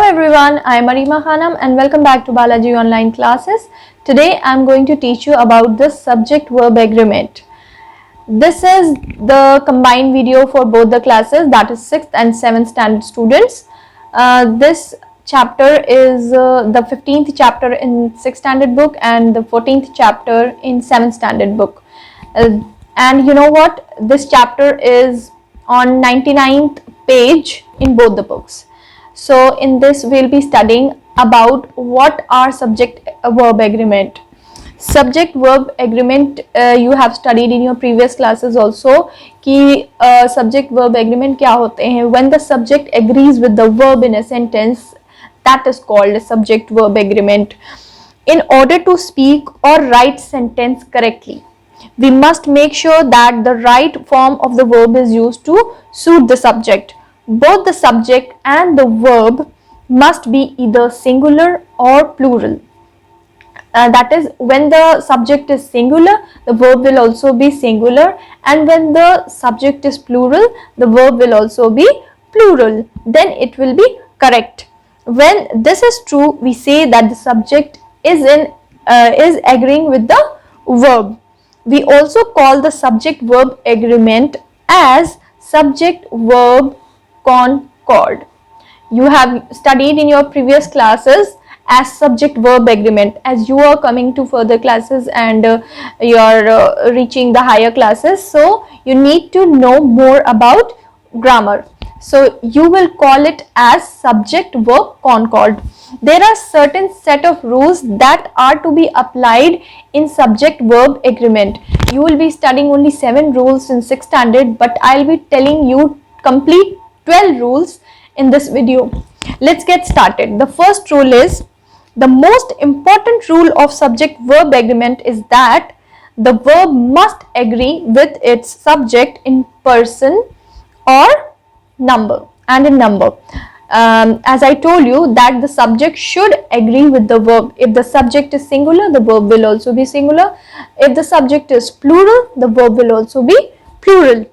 everyone, I am Arima Khanam and welcome back to Balaji Online Classes. Today I am going to teach you about the subject-verb agreement. This is the combined video for both the classes, that is 6th and 7th standard students. This chapter is the 15th chapter in 6th standard book and the 14th chapter in 7th standard book. And you know what? This chapter is on 99th page in both the books. So in this we'll be studying about what are subject-verb agreement. Subject-verb agreement you have studied in your previous classes also कि subject-verb agreement क्या होते हैं. When the subject agrees with the verb in a sentence, that is called a subject-verb agreement. In order to speak or write sentence correctly, we must make sure that the right form of the verb is used to suit the subject. Both the subject and the verb must be either singular or plural. That is, when the subject is singular, the verb will also be singular, and when the subject is plural, the verb will also be plural. Then it will be correct. When this is true, we say that the subject is agreeing with the verb. We also call the subject-verb agreement as subject-verb concord. You have studied in your previous classes as subject-verb agreement. As you are coming to further classes and you are reaching the higher classes, so you need to know more about grammar. So you will call it as subject-verb concord. There are certain set of rules that are to be applied in subject-verb agreement. You will be studying only 7 rules in 6th standard, but I will be telling you complete 12 rules in this video. Let's get started. The first rule is, the most important rule of subject-verb agreement is that the verb must agree with its subject in person or number and in number. As I told you that the subject should agree with the verb. If the subject is singular, the verb will also be singular. If the subject is plural, the verb will also be plural.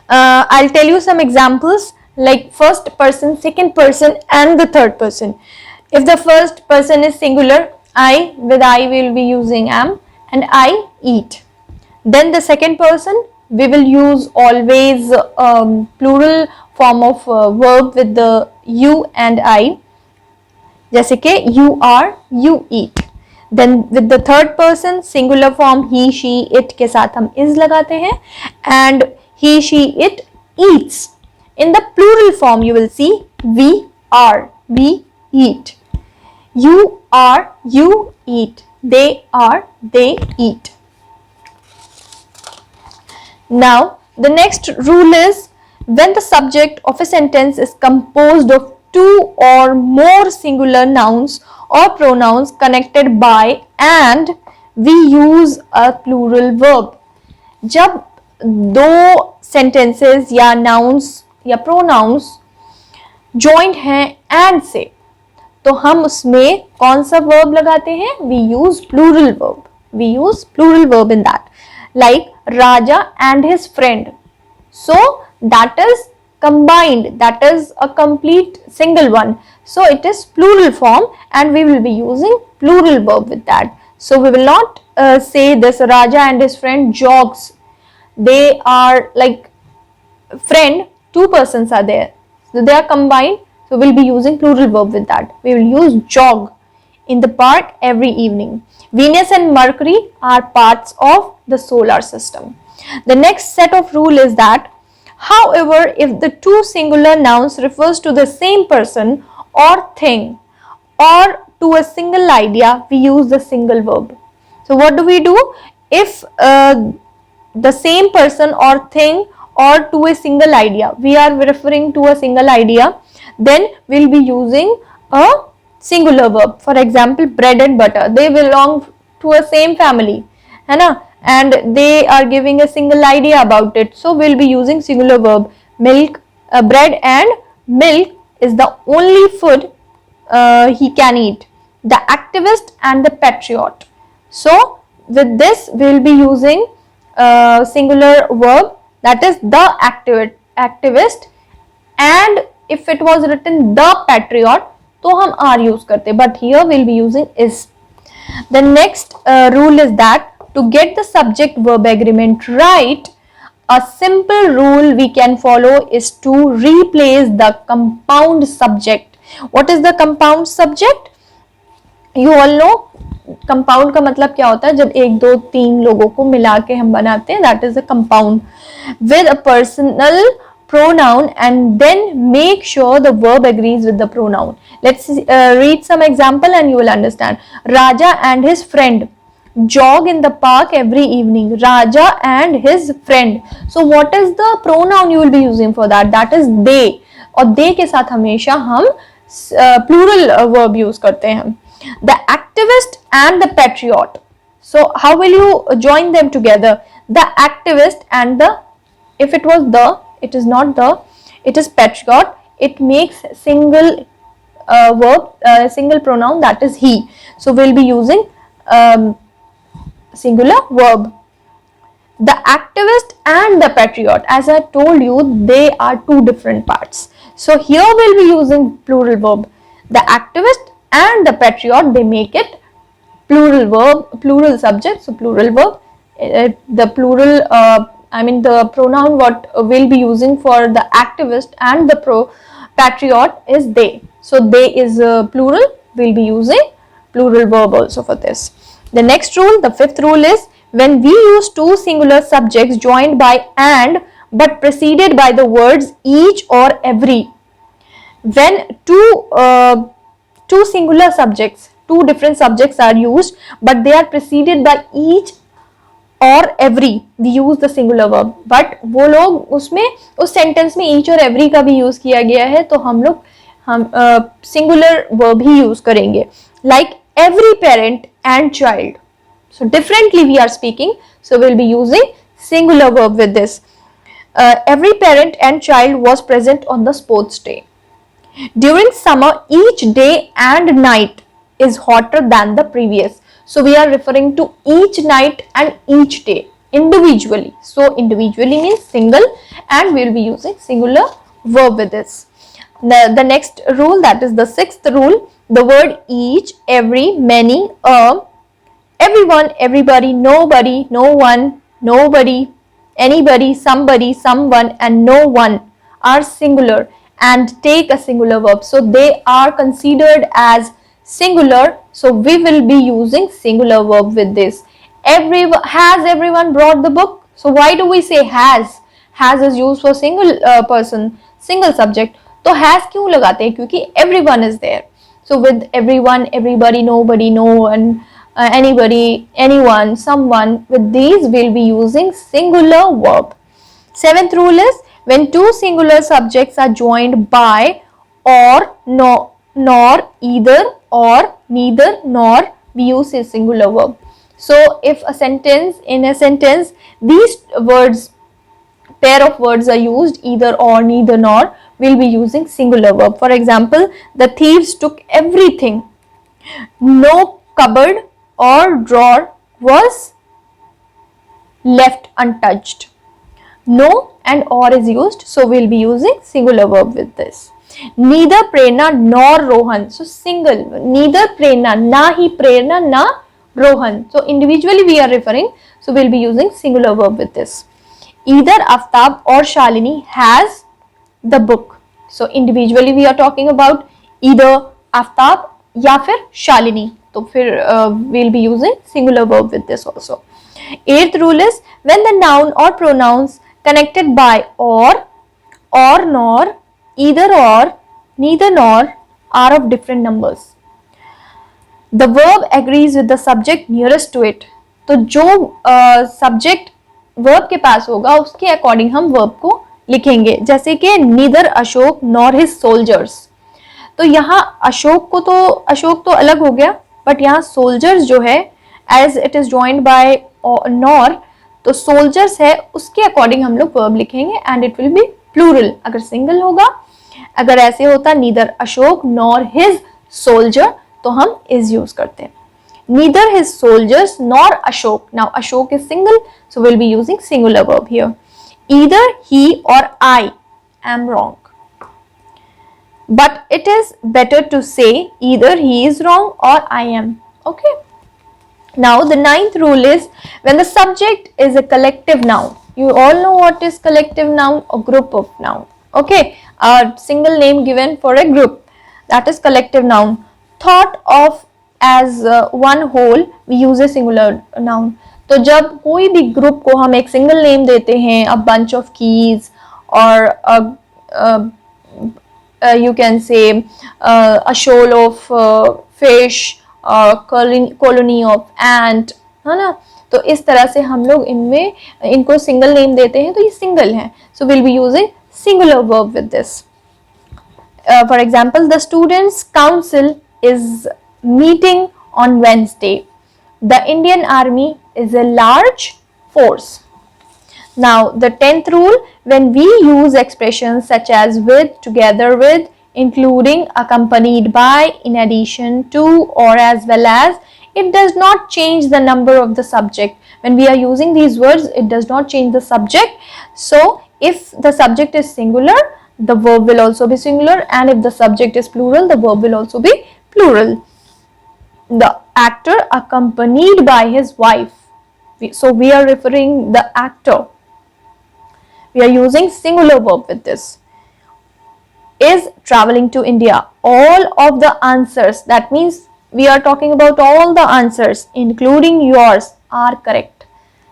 I'll tell you some examples like first person, second person and the third person. If the first person is singular, I, with I we will be using am, and I eat. Then the second person, we will use always plural form of verb with the you and I, जैसे कि you are, you eat. Then with the third person, singular form he, she, it के साथ हम is लगाते हैं, and he, she, it eats. In the plural form, you will see we are, we eat. You are, you eat. They are, they eat. Now, the next rule is, when the subject of a sentence is composed of 2 or more singular nouns or pronouns connected by and, we use a plural verb. जब दो sentences या nouns या pronouns joined हैं and से, तो हम उसमें कौन सा verb लगाते हैं? We use plural verb. We use plural verb in that. Like Raja and his friend. So that is combined, that is a complete single one. So it is plural form and we will be using plural verb with that. So we will not say this Raja and his friend jogs. They are like friend, 2 persons are there. So they are combined. So we'll be using plural verb with that. We will use jog in the park every evening. Venus and Mercury are parts of the solar system. The next set of rule is that, however, if the 2 singular nouns refers to the same person or thing or to a single idea, we use the single verb. So what do we do? If the same person or thing or to a single idea, we are referring to a single idea, then we'll be using a singular verb. For example, bread and butter, they belong to a same family, है ना? And they are giving a single idea about it. So we'll be using singular verb. Milk, bread and milk is the only food he can eat. The activist and the patriot. So with this we'll be using singular verb, that is the activist and if it was written the patriot तो हम are use करते, but here we'll be using is. The next rule is that to get the subject verb agreement right, a simple rule we can follow is to replace the compound subject. What is the compound subject? You all know compound का मतलब क्या होता है, जब एक दो तीन लोगों को मिला के हम बनाते हैं, that is a compound with a personal pronoun and then make sure the verb agrees with the pronoun. Let's read some example and you will understand. Raja and his friend jog in the park every evening. Raja and his friend. So what is the pronoun you will be using for that? That is they. और they के साथ हमेशा हम plural verb use करते हैं. The activist and the patriot. So how will you join them together? The activist and the, if it was the, it is not the, it is patriot, it makes single verb, single pronoun, that is he. So we'll be using singular verb. The activist and the patriot, as I told you, they are two different parts. So here we'll be using plural verb. The activist and the patriot, they make it plural verb, plural subject, so plural verb. The plural the pronoun what we'll be using for the activist and the patriot is they. So they is plural, we'll be using plural verb also for this. The next rule, the fifth rule is, when we use two singular subjects joined by and but preceded by the words each or every. When two singular subjects, two different subjects are used but they are preceded by each और every, we use the singular verb, but वो लोग उसमें उस sentence में each और every का भी use किया गया है, तो हम सिंगुलर वर्ब ही यूज करेंगे. Like every parent and child, so differently we are speaking, so will be using singular verb with this. Every parent and child was present on the sports day. During summer each day and night is hotter than the previous. So we are referring to each night and each day individually. So individually means single and we will be using singular verb with this. The next rule, that is the sixth rule, the word each, every, many, everyone, everybody, nobody, no one, nobody, anybody, somebody, someone and no one are singular and take a singular verb. So they are considered as singular, so we will be using singular verb with this. Has everyone brought the book? So why do we say has? Has is used for single person, single subject. तो has क्यों लगाते हैं? क्योंकि everyone is there. So with everyone, everybody, nobody, no one, anybody, anyone, someone, with these we'll be using singular verb. Seventh rule is, when two singular subjects are joined by or no, nor, either, or, neither, nor, we use a singular verb. So if in a sentence these words, pair of words are used, either, or, neither, nor, we'll be using singular verb. For example, the thieves took everything. No cupboard or drawer was left untouched. No and or is used, so we'll be using singular verb with this. Neither Prerna nor Rohan, so single, neither Prerna, na hi Prerna, na Rohan, so individually we are referring, so we'll be using singular verb with this. Either Aftab or Shalini has the book, so individually we are talking about either Aftab या फिर Shalini, तो फिर we'll be using singular verb with this also. Eighth rule is, when the noun or pronouns connected by or nor, either or, neither nor are of different numbers, the verb agrees with the subject nearest to it. तो जो subject verb के पास होगा उसके according हम verb को लिखेंगे. जैसे कि neither Ashok nor his soldiers, तो यहाँ अशोक तो अलग हो गया, बट यहाँ soldiers जो है as it is joined by nor, तो soldiers है उसके according हम लोग verb लिखेंगे and it will be plural. अगर single होगा, अगर ऐसे होता neither Ashok nor his soldier, तो हम is use करते हैं. Neither his soldiers nor Ashok. Now Ashok is single, so we'll be using singular verb here. Either he or I am wrong. but it is better to say either he is wrong or I am. Okay. Now the ninth rule is when the subject is a collective noun. You all know what is collective noun, a group of noun. Okay, a single name given for a group, that is collective noun. Thought of as one whole, we use a singular noun. तो जब कोई भी group को हम एक single name देते हैं, a bunch of keys or you can say a shoal of fish or colony of ant, है ना. तो इस तरह से हम लोग इनमें इनको सिंगल नेम देते हैं, तो ये सिंगल है. सो will be using singular verb with this. For example, the students council is meeting on Wednesday. The Indian army is a large force. Now the 10th rule, when we use expressions such as with, together with, including, accompanied by, in addition to, or as well as, it does not change the number of the subject. When we are using these words, it does not change the subject. So if the subject is singular, the verb will also be singular, and if the subject is plural, the verb will also be plural. The actor accompanied by his wife. So we are referring the actor. We are using singular verb with this. Is traveling to India. All of the answers, that means we are talking about all the answers, including yours, are correct.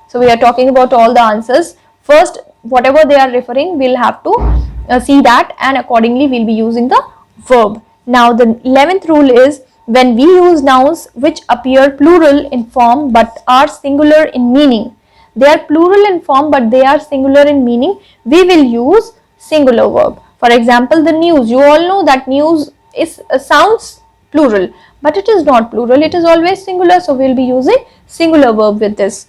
So we are talking about all the answers. First, whatever they are referring, we'll have to see that, and accordingly we'll be using the verb. Now the 11th rule is when we use nouns which appear plural in form but are singular in meaning. They are plural in form but they are singular in meaning, we will use singular verb. For example, the news. You all know that news is sounds plural, but it is not plural. It is always singular. So we will be using singular verb with this.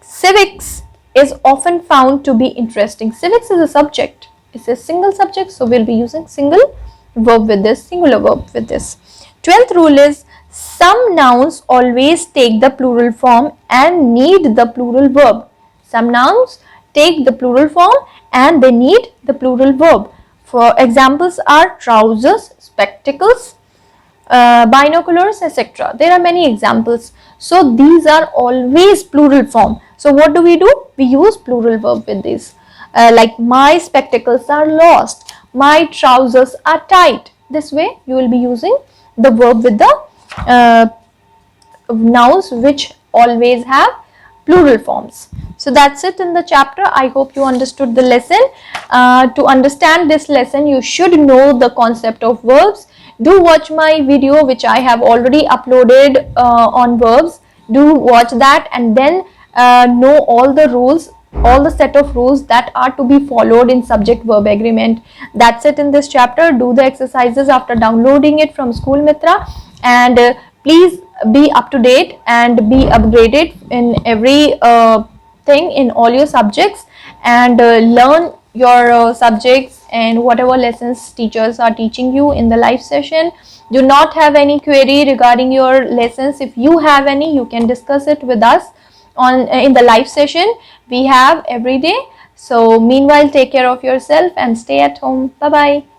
Civics is often found to be interesting. Civics is a subject. It's a single subject. So we will be using single verb with this, singular verb with this. 12th rule is some nouns always take the plural form and need the plural verb. Some nouns take the plural form and they need the plural verb. For examples are trousers, spectacles, binoculars, etc. There are many examples. So these are always plural form. So what do? We use plural verb with this. Like my spectacles are lost, my trousers are tight. This way you will be using the verb with the nouns which always have plural forms. So that's it in the chapter. I hope you understood the lesson. To understand this lesson, you should know the concept of verbs. Do watch my video which I have already uploaded on verbs. Do watch that and then know all the rules, all the set of rules that are to be followed in subject verb agreement. That's it in this chapter. Do the exercises after downloading it from School Mitra, and please be up to date and be upgraded in every thing in all your subjects, and learn your subjects and whatever lessons teachers are teaching you in the live session. Do not have any query regarding your lessons. If you have any, you can discuss it with us on in the live session we have every day. So meanwhile, take care of yourself and stay at home. Bye bye.